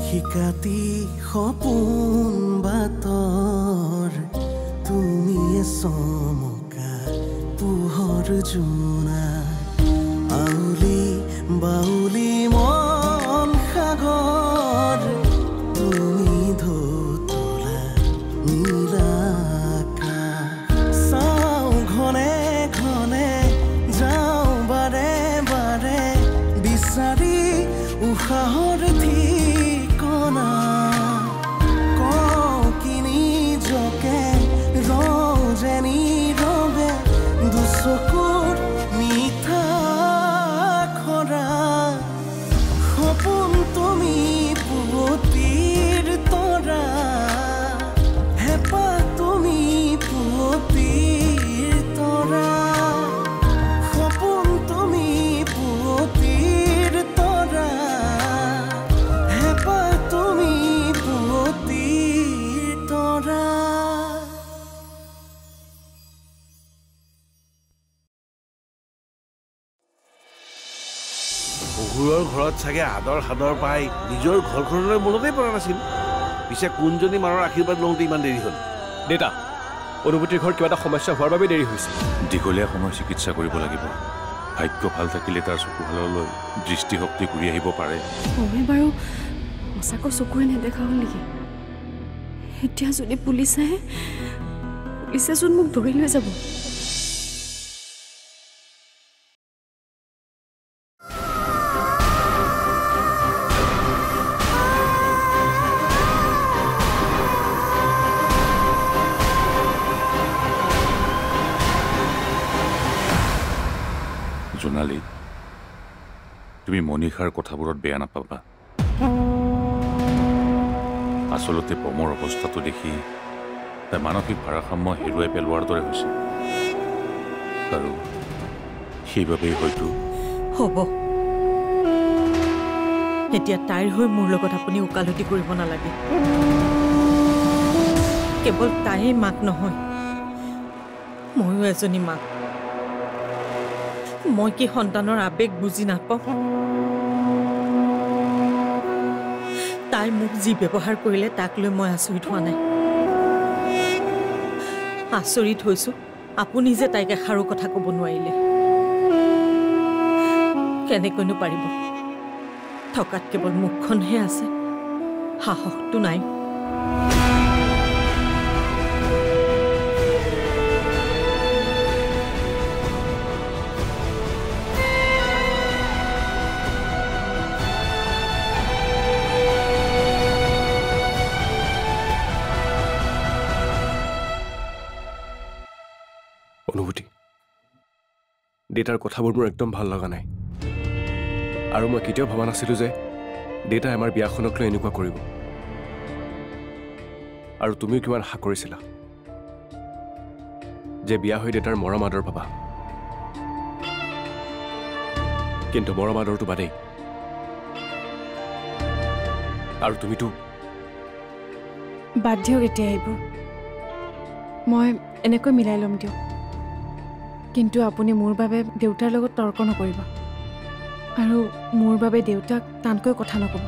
শিকাতি সপোন বাতৰ তুমি চমকা পোহৰ জোনা আউলি বাউলি মন সাগৰ তুমি ধুতলা নীলা চাওঁ ঘনে ঘনে যাওঁ বাৰে বাৰে বিচাৰি উশাহৰ ঠিকনা কওঁ কিনি জকে ৰজেনি ৰবে দুচকুৰ মিঠা খৰা সপোন তুমি পুৱতিৰ তৰা হেঁপাহ তুমি পুৱতিৰ তৰা সপোন তুমি পুৱতিৰ তৰা হেঁপাহ তুমি পুৱতিৰ তৰা শহুৰৰ ঘৰত চাগে আদৰ সাদৰ পাই নিজৰ ঘৰখনলৈ মনতেই পৰা নাছিল পিছে কোনজনী মাৰৰ আশীৰ্বাদ লওঁতে ইমান দেৰি হ'ল দেউতা অনুভূতিৰ ঘৰত কিবা এটা সমস্যা হোৱাৰ বাবে দেৰি হৈছে দীঘলীয়া সময় চিকিৎসা কৰিব লাগিব ভাগ্য ভাল থাকিলে তাৰ চকুহাললৈ দৃষ্টিশক্তি ঘূৰি আহিব পাৰে মই বাৰু সঁচাকৈ চকুৰে নেদেখা হ'ল নেকি এতিয়া যদি পুলিচেচোন মোক ধৰি লৈ যাব জোনালী তুমি মনীষাৰ কথাবোৰত বেয়া নাপাবা আচলতে পমৰ অৱস্থাটো দেখি তাই মানসিক ভাৰসাম্য হেৰুৱাই পেলোৱাৰ দৰে হৈছে আৰু সেইবাবেই হয়তো হ'ব এতিয়া তাইৰ হৈ মোৰ লগত আপুনি ওকালতি কৰিব নালাগে কেৱল তাইয়ে মাক নহয় ময়ো এজনী মাক মই কি সন্তানৰ আবেগ বুজি নাপাওঁ তাই মোক যি ব্যৱহাৰ কৰিলে তাক লৈ মই আচৰিত হোৱা নাই আচৰিত হৈছো আপুনি যে তাইক এষাৰো কথা ক'ব নোৱাৰিলে কেনেকৈনো পাৰিব থকাত কেৱল মুখখনহে আছে সাহসটো নাই অনুভূতি দেউতাৰ কথাবোৰ মোৰ একদম ভাল লগা নাই আৰু মই কেতিয়াও ভবা নাছিলোঁ যে দেউতাই আমাৰ বিয়াখনক লৈ এনেকুৱা কৰিব আৰু তুমিও কিমান আশা কৰিছিলা যে বিয়া হৈ দেউতাৰ মৰম আদৰ পাবা কিন্তু মৰম আদৰটো বাদেই আৰু তুমিতো বাদ দিয়ক এতিয়া এইবোৰ মই এনেকৈ মিলাই ল'ম দিয়ক কিন্তু আপুনি মোৰ বাবে দেউতাৰ লগত তৰ্ক নকৰিব আৰু মোৰ বাবে দেউতাক টানকৈ কথা নক'ব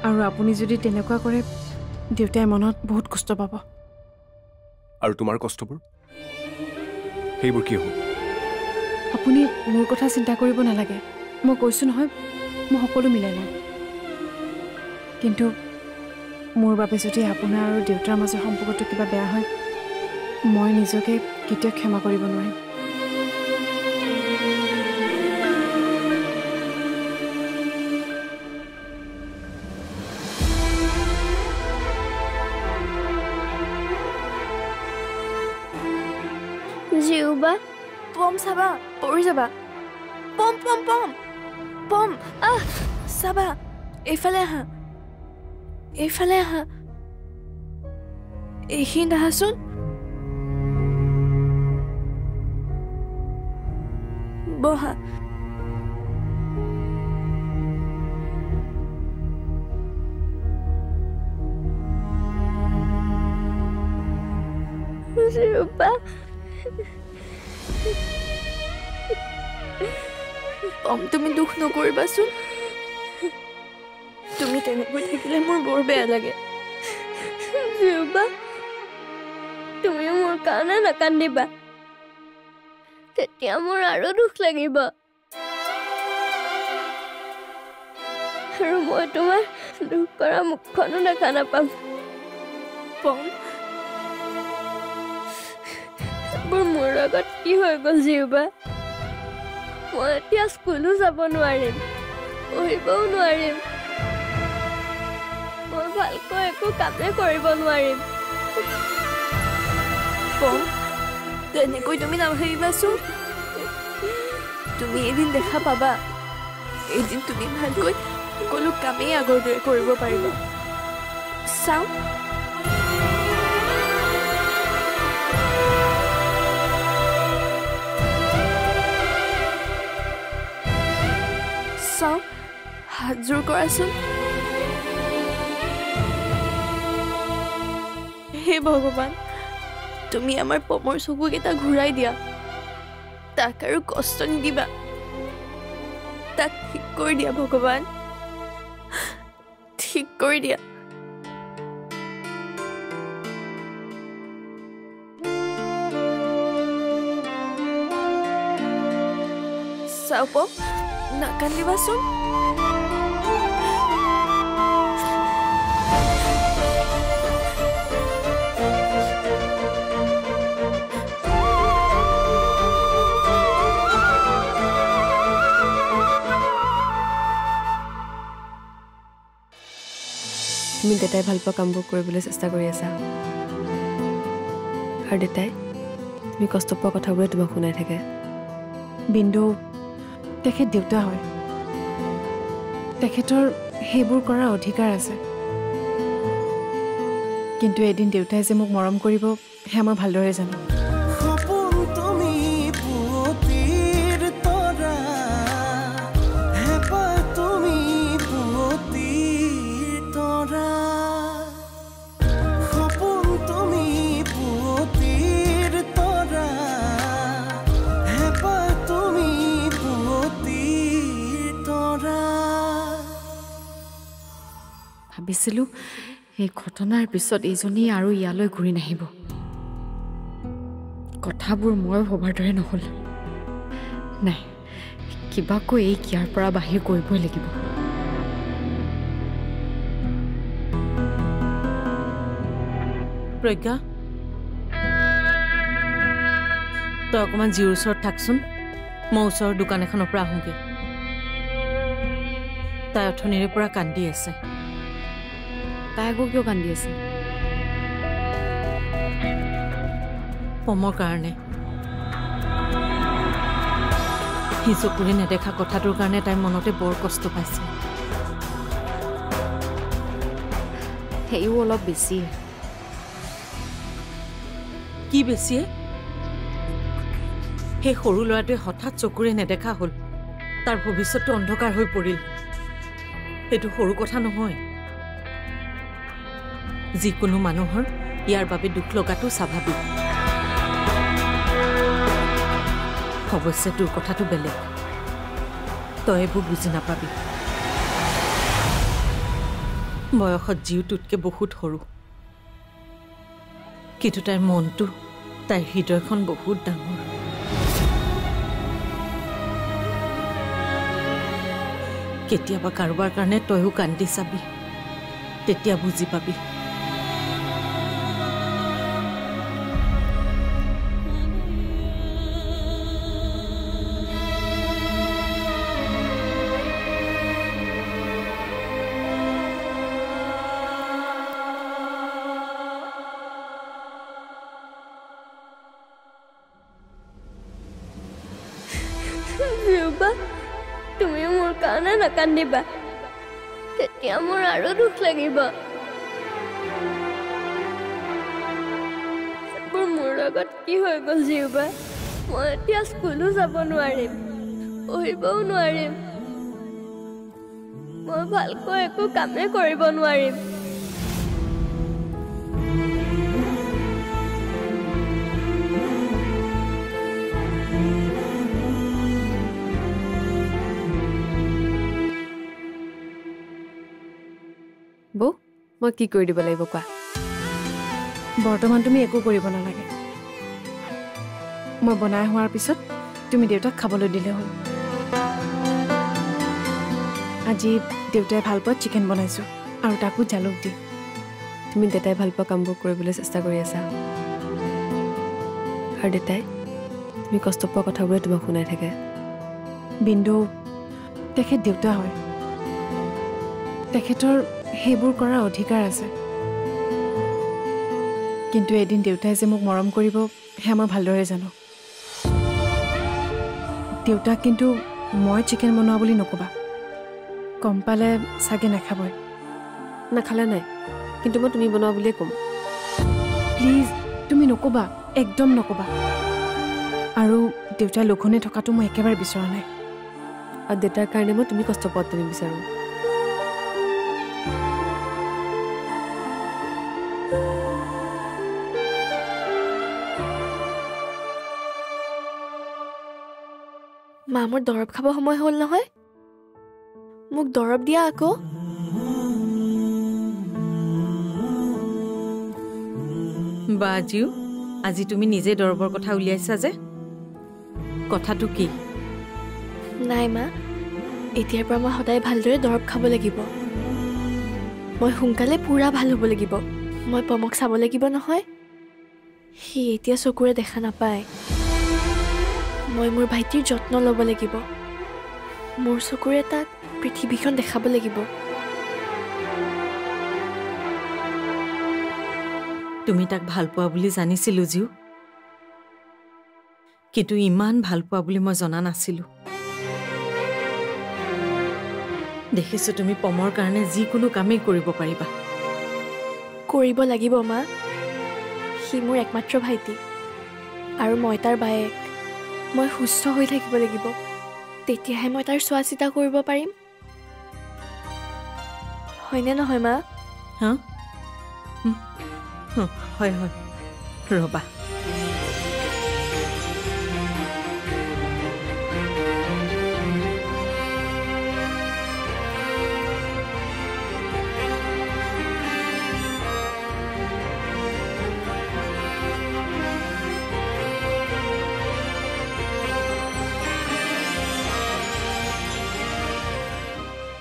আৰু আপুনি যদি তেনেকুৱা কৰে দেউতাই মনত বহুত কষ্ট পাব আৰু তোমাৰ কষ্টবোৰ সেইবোৰ কি হ'ব আপুনি মোৰ কথা চিন্তা কৰিব নালাগে মই কৈছোঁ নহয় মই সকলো মিলাই ল'ম কিন্তু মোৰ বাবে যদি আপোনাৰ আৰু দেউতাৰ মাজৰ সম্পৰ্কটো কিবা বেয়া হয় মই নিজকে কেতিয়াও ক্ষমা কৰিব নোৱাৰিম জিউবা পম চাবা পৰি যাবা পম পম পম পম আহ চাবা এইফালে আহা এইখিনিত আহাচোন বহা জিউবা পম তুমি দুখ নকৰিবাচোন তুমি তেনেকৈ থাকিলে মোৰ বৰ বেয়া লাগে জিউবা তুমি মোৰ কাৰণে নাকান্দিবা তেতিয়া মোৰ আৰু দুখ লাগিব আৰু মই তোমাৰ দুখ কৰা মুখখনো দেখা নাপাম পম মোৰ লগত কি হৈ গ'ল জিউবা মই এতিয়া স্কুলো যাব নোৱাৰিম পঢ়িবও নোৱাৰিম মই ভালকৈ একো কামে কৰিব নোৱাৰিম পম তেনেকৈ তুমি নাভাবিবাচোন তুমি এদিন দেখা পাবা এদিন তুমি ভালকৈ সকলো কামেই আগৰ দৰে কৰিব পাৰিবা চাওঁ চাওঁ হাত জোৰ কৰাচোন হে ভগৱান তুমি আমাৰ পমৰ চকুকেইটা ঘূৰাই দিয়া তাক আৰু কষ্ট নিদিবা তাক ঠিক কৰি দিয়া ভগৱান ঠিক কৰি দিয়া চাও পম নাকান্দিবাচোন তুমি দেউতাই ভাল পোৱা কামবোৰ কৰিবলৈ চেষ্টা কৰি আছা আৰু দেউতাই তুমি কষ্ট পোৱা কথাবোৰে তোমাক শুনাই থাকে বিন্দু তেখেত দেউতা হয় তেখেতৰ সেইবোৰ কৰাৰ অধিকাৰ আছে কিন্তু এদিন দেউতাই যে মোক মৰম কৰিব সেয়া মই ভালদৰে জানো সপোন তুমি পুৱতিৰ তৰা হেঁপাহ তুমি পুৱতিৰ তৰা সপোন তুমি পুৱতিৰ তৰা হেঁপাহ তুমি পুৱতিৰ তৰা ভাবিছিলোঁ এই ঘটনাৰ পিছত এইজনী আৰু ইয়ালৈ ঘূৰি নাহিব কথাবোৰ মই ভবাৰ দৰে নহ'ল নাই কিবাকৈ এই ইয়াৰ পৰা বাহিৰ কৰিবই লাগিব প্ৰজ্ঞা তই অকণমান জিৰ ওচৰত থাকচোন মই ওচৰৰ দোকান এখনৰ পৰা আহোঁগৈ তাই অথনিৰে পৰা কান্দি আছে তাই আকৌ কিয় কান্দি আছে পমৰ কাৰণে সি চকুৰে নেদেখা কথাটোৰ কাৰণে তাইৰ মনতে বৰ কষ্ট পাইছে সেইও অলপ বেছি কি বেছিয়ে সেই সৰু ল'ৰাটোৱে হঠাৎ চকুৰে নেদেখা হ'ল তাৰ ভৱিষ্যতটো অন্ধকাৰ হৈ পৰিল সেইটো সৰু কথা নহয় যিকোনো মানুহৰ ইয়াৰ বাবে দুখ লগাটো স্বাভাৱিক অৱশ্যে তোৰ কথাটো বেলেগ তই এইবোৰ বুজি নাপাবি বয়সত জীউটোতকৈ বহুত সৰু কিন্তু তাইৰ মনটো তাইৰ হৃদয়খন বহুত ডাঙৰ কেতিয়াবা কাৰোবাৰ কাৰণে তইও কান্দি চাবি তেতিয়া বুজি পাবি তুমি মোৰ কাৰণে নাকান্দিবা তেতিয়া মোৰ আৰু দুখ লাগিব মোৰ লগত কি হৈ গ'ল জিউবা মই এতিয়া স্কুলো যাব নোৱাৰিম পঢ়িবও নোৱাৰিম মই ভালকৈ একো কামে কৰিব নোৱাৰিম মই কি কৰি দিব লাগিব কোৱা? বৰ্তমান তুমি একো কৰিব নালাগে। মই বনাই হোৱাৰ পিছত তুমি দেউতাক খাবলৈ দিলে হ'ল। আজি দেউতাই ভাল পোৱা চিকেন বনাইছোঁ আৰু তাকো জালুক দি। তুমি দেউতাই ভাল পোৱা কামবোৰ কৰিবলৈ চেষ্টা কৰি আছা আৰু দেউতাই তুমি কষ্ট পোৱা কথাবোৰে তোমাক শুনাই থাকে। বিন্দু, তেখেত দেউতা হয়, তেখেতৰ সেইবোৰ কৰাৰ অধিকাৰ আছে। কিন্তু এদিন দেউতাই যে মোক মৰম কৰিব সেয়া মই ভালদৰে জানো। দেউতাক কিন্তু মই চিকেন বনোৱা বুলি নক'বা, গম পালে চাগে নাখাবই। নাখালে নাই, কিন্তু মই তুমি বনোৱা বুলিয়ে ক'ম। প্লিজ তুমি নক'বা, একদম নক'বা। আৰু দেউতাই লঘোণে থকাটো মই একেবাৰে বিচৰা নাই। আৰু দেউতাৰ কাৰণে মই তুমি কষ্ট পোৱাটো নিবিচাৰোঁ। মা, মোৰ দৰৱ খাব সময় হ'ল নহয়, মোক দৰৱ দিয়া আকৌ। বাজিও, আজি তুমি নিজে দৰৱৰ কথা উলিয়াইছা যে, কথাটো কি? নাই মা, এতিয়াৰ পৰা মই সদায় ভালদৰে দৰৱ খাব লাগিব। মই সোনকালে পূৰা ভাল হ'ব লাগিব। মই পমক চাব লাগিব নহয়, সি এতিয়া চকুৰে দেখা নাপায়। মই মোৰ ভাইটিৰ যত্ন ল'ব লাগিব। মোৰ চকুৰে তাক পৃথিৱীখন দেখাব লাগিব। তুমি তাক ভাল পোৱা বুলি জানিছিলোঁ জিও, কিন্তু ইমান ভাল পোৱা বুলি মই জনা নাছিলোঁ। দেখিছোঁ তুমি পমৰ কাৰণে যিকোনো কামেই কৰিব পাৰিবা। কৰিব লাগিব মা, সি মোৰ একমাত্ৰ ভাইটি আৰু মই তাৰ বায়েক। মই সুস্থ হৈ থাকিব লাগিব, তেতিয়াহে মই তাৰ চোৱা চিতা কৰিব পাৰিম। হয়নে নহয় মা? হা? হয় হয়, ৰ'বা।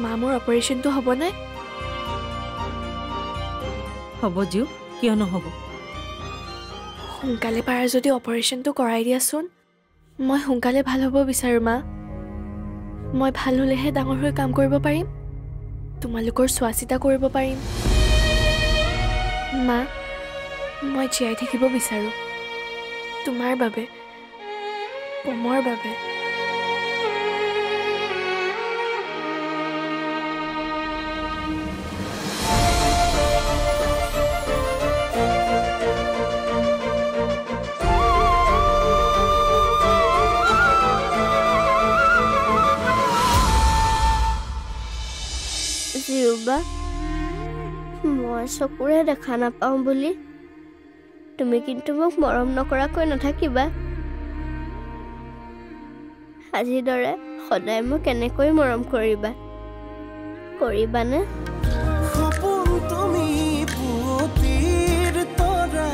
মা, মোৰ অপাৰেশ্যনটো হ'বনে? হ'ব জিও, কিয় নহ'ব? সোনকালে পাৰা যদি অপাৰেশ্যনটো কৰাই দিয়াচোন। মই সোনকালে ভাল হ'ব বিচাৰোঁ মা। মই ভাল হ'লেহে ডাঙৰ হৈ কাম কৰিব পাৰিম, তোমালোকৰ চোৱা চিতা কৰিব পাৰিম। মা, মই জীয়াই থাকিব বিচাৰোঁ, তোমাৰ বাবে, পমৰ বাবে। জিউবা, মই চকুৰে দেখা নাপাওঁ বুলি তুমি কিন্তু মোক মৰম নকৰাকৈ নাথাকিবা। আজিৰ দৰে সদায় মোক এনেকৈ মৰম কৰিবা, কৰিবানে? সপোন তুমি পুৱতিৰ তৰা,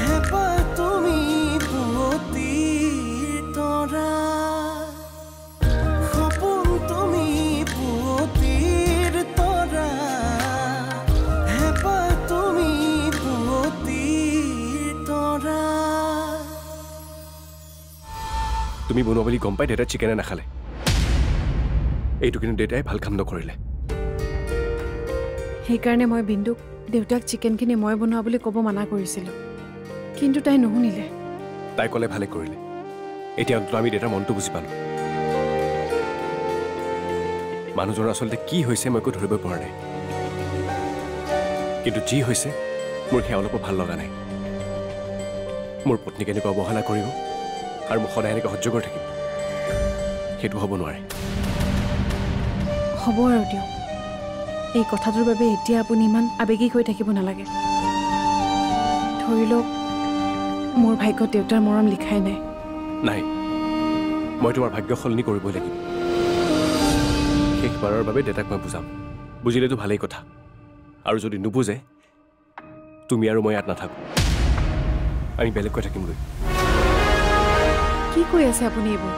হেঁপাহ তুমি পুৱতিৰ তৰা। সপোন তুমি পুৱতিৰ তৰা, হেঁপাহ তুমি পুৱতিৰ তৰা। তুমি বনোৱা বুলি গম পাই দেউতাই চিকেনে নাখালে। এইটো কিন্তু দেউতাই ভাল কাম নকৰিলে। সেইকাৰণে মই বিন্দুক দেউতাক চিকেনখিনি মই বনোৱা বুলি ক'ব মানা কৰিছিলোঁ, কিন্তু তাই নুশুনিলে। তাই ক'লে ভালে কৰিলে। এতিয়া অন্তত আমি দেউতাৰ মনটো বুজি পালোঁ। মানুহজনৰ আচলতে কি হৈছে মই একো ধৰিব পৰা নাই, কিন্তু যি হৈছে মোৰ সেয়া অলপো ভাল লগা নাই। মোৰ পত্নীক এনেকুৱা অৱহেলা কৰিব আৰু মোক সদায় এনেকৈ সহ্য কৰি থাকিম, সেইটো হ'ব নোৱাৰে। হ'ব আৰু দিয়ক, এই কথাটোৰ বাবে এতিয়া আপুনি ইমান আৱেগিক হৈ থাকিব নালাগে। ধৰি লওক মোৰ ভাগ্যত দেউতাৰ মৰম লিখাই নাই। নাই, মই তোমাৰ ভাগ্য সলনি কৰিবই লাগিব। শেষবাৰৰ বাবে দেউতাক মই বুজাম, বুজিলেতো ভালেই কথা। আৰু যদি নুবুজে তুমি আৰু মই ইয়াত নাথাকো আমি বেলেগকৈ থাকিমগৈ কি কৈ আছে আপুনি এইবোৰ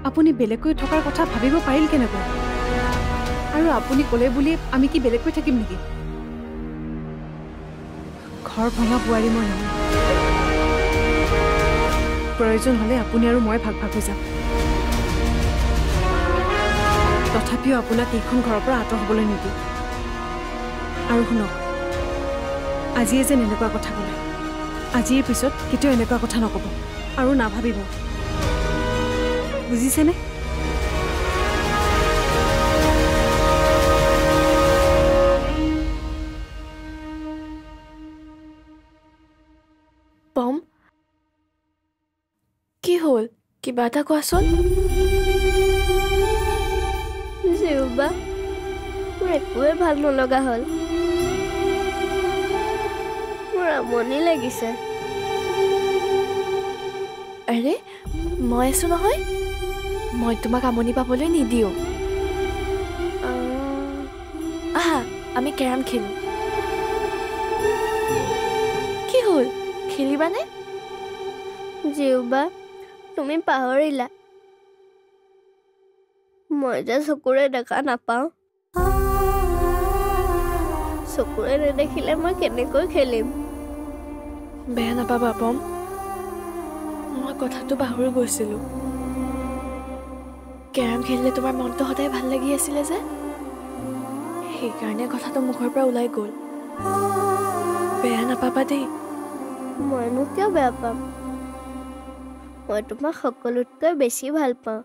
আপুনি বেলেগকৈ থকাৰ কথা ভাবিব পাৰিল কেনেকৈ আৰু আপুনি ক'লে বুলি আমি কি বেলেগকৈ থাকিম নেকি ঘৰ ভঙা বোৱাৰী মই নহয় প্ৰয়োজন হ'লে আপুনি আৰু মই ভাগ ভাগ হৈ যাম তথাপিও আপোনাক এইখন ঘৰৰ পৰা আঁতৰ হ'বলৈ নিদিওঁ আৰু শুনক আজিয়ে যেন এনেকুৱা কথা ক'লে আজিৰ পিছত কেতিয়াও এনেকুৱা কথা নক'ব আৰু নাভাবিব বুজিছেনে পম কি হ'ল কিবা এটা কোৱাচোন জিউবা মোৰ একোৱে ভাল নলগা হ'ল মোৰ আমনি লাগিছে আৰে মই আছো নহয় মই তোমাক আমনি পাবলৈ নিদিওঁ আহা আমি কেৰম খেলোঁ কি হ'ল খেলিবানে জিউবা তুমি পাহৰিলা মই যে চকুৰে দেখা নাপাওঁ চকুৰে নেদেখিলে মই কেনেকৈ খেলিম বেয়া নাপাবা পম মই কথাটো পাহৰি গৈছিলোঁ কেৰম খেলিলে তোমাৰ মনটো সদায় ভাল লাগি আছিলে যে সেইকাৰণে কথাটো মুখৰ পৰা ওলাই গ'ল বেয়া নাপাবা দেই মইনো কিয় বেয়া পাম মই তোমাক সকলোতকৈ বেছি ভাল পাওঁ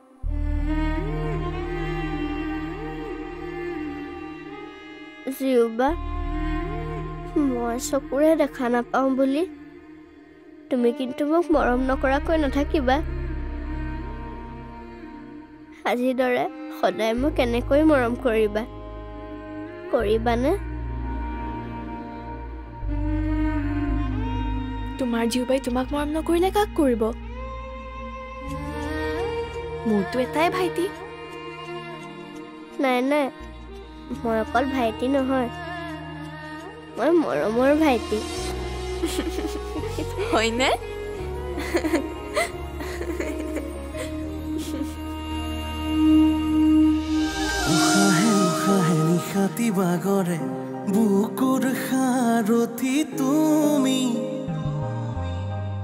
জিউবা মই চকুৰে দেখা নাপাওঁ বুলি তুমি কিন্তু মোক মৰম নকৰাকৈ নাথাকিবা আজিৰ দৰে সদায় মোক কেনেকৈ মৰম কৰিবানে তোমাৰ জিউবাই তোমাক মৰম নকৰিলে কাক কৰিব মোৰতো এটাই ভাইটি নাই মই অকল ভাইটি নহয় মই মৰমৰ ভাইটি হয়নে নিশাতি বাগৰে বুকুৰ সাৰথি তুমি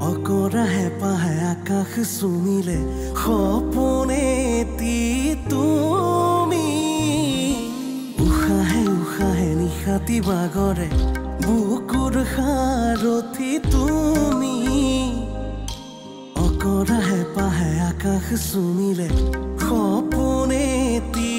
অকৰা হেঁপাহে আকাশ চুমিলে সপোনেতি তুমি উশাহে নিশাতি বাগৰে বুকুৰ সাৰথি তুমি অকৰা হেঁপাহে আকাশ চুমিলে সপোনেতি